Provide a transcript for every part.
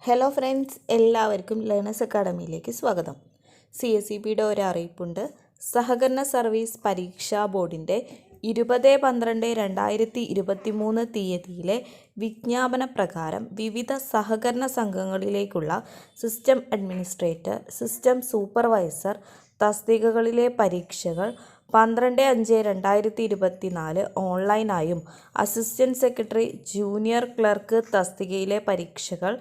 Hello friends, എല്ലാവർക്കും learners അക്കാഡമിയിലേക്ക് സ്വാഗതം. CSEBയുടെ ഒരു അറിയിപ്പുണ്ട്. സഹകരണ സർവീസ് പരീക്ഷാ ബോർഡിൻ്റെ 20/12/2023 തീയതിയിലെ വിജ്ഞാപന പ്രകാരം വിവിധ സഹകരണ സംഘങ്ങളിലേക്കുള്ള സിസ്റ്റം അഡ്മിനിസ്ട്രേറ്റർ, സിസ്റ്റം സൂപ്പർവൈസർ തസ്തികകളിലെ പരീക്ഷകൾ 12/5/2024 ഓൺലൈനായും അസിസ്റ്റന്റ് സെക്രട്ടറി, ജൂനിയർ ക്ലർക്ക് തസ്തികയിലെ പരീക്ഷകൾ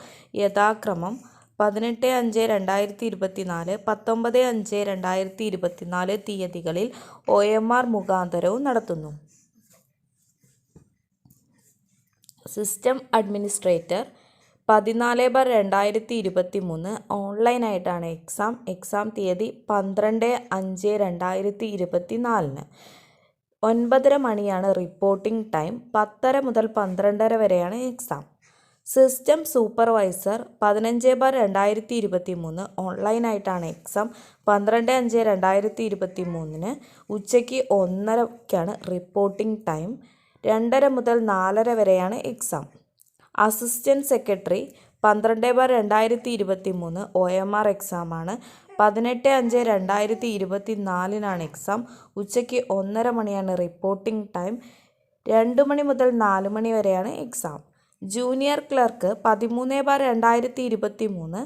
യഥാക്രമം 18/5/2024, 19/5/2024 തീയതികളിൽ OMR മുഖാന്തരവും നടത്തുന്നു. സിസ്റ്റം അഡ്മിനിസ്ട്രേറ്റർ 14/2023 ഓൺലൈനായിട്ടാണ് എക്സാം തീയതി 12/5/2024. 9:30 മണിയാണ് റിപ്പോർട്ടിംഗ് ടൈം. 10:30 മുതൽ 12:30 വരെയാണ് എക്സാം. സിസ്റ്റം സൂപ്പർവൈസർ 15/2023 ഓൺലൈനായിട്ടാണ് എക്സാം. 12/5/2023 ഉച്ചയ്ക്ക് 1:30 റിപ്പോർട്ടിംഗ് ടൈം. 2:30 മുതൽ 4:30 വരെയാണ് എക്സാം. അസിസ്റ്റന്റ് സെക്രട്ടറി 12/2023 OMR എക്സാമാണ്. 18/5/2024 എക്സാം. ഉച്ചയ്ക്ക് 1:30 മണിയാണ് റിപ്പോർട്ടിംഗ് ടൈം. 2 മണി മുതൽ 4 മണി വരെയാണ് exam. Junior clerk 13/2023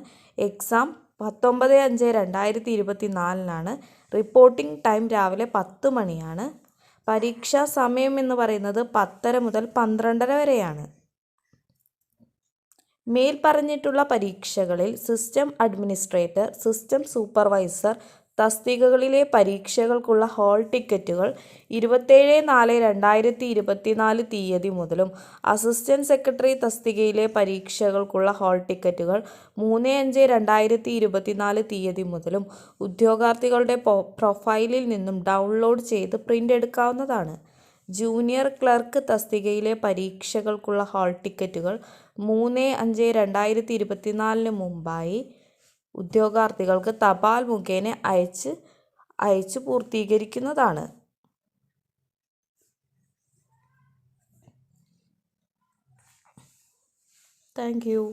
exam. 19/5/2024 reporting time രാവിലെ 10 മണിയാണ്. പരീക്ഷാ സമയം എന്ന് പറയുന്നത് 10:30 മുതൽ 12:30 വരെയാണ്. മേൽ പറഞ്ഞിട്ടുള്ള പരീക്ഷകളിൽ സിസ്റ്റം അഡ്മിനിസ്ട്രേറ്റർ, സിസ്റ്റം സൂപ്പർവൈസർ തസ്തികകളിലെ പരീക്ഷകൾക്കുള്ള ഹാൾ ടിക്കറ്റുകൾ 27/4/2024 തീയതി മുതലും അസിസ്റ്റന്റ് സെക്രട്ടറി തസ്തികയിലെ പരീക്ഷകൾക്കുള്ള ഹാൾ ടിക്കറ്റുകൾ 3/5/2024 തീയതി മുതലും ഉദ്യോഗാർത്ഥികളുടെ പ്രൊഫൈലിൽ നിന്നും ഡൗൺലോഡ് ചെയ്ത് പ്രിൻ്റ് എടുക്കാവുന്നതാണ്. ജൂനിയർ ക്ലർക്ക് തസ്തികയിലെ പരീക്ഷകൾക്കുള്ള ഹാൾ ടിക്കറ്റുകൾ 3/5/2024 മുമ്പായി ഉദ്യോഗാർത്ഥികൾക്ക് തപാൽ മുഖേന അയച്ച് പൂർത്തീകരിക്കുന്നതാണ്. Thank you.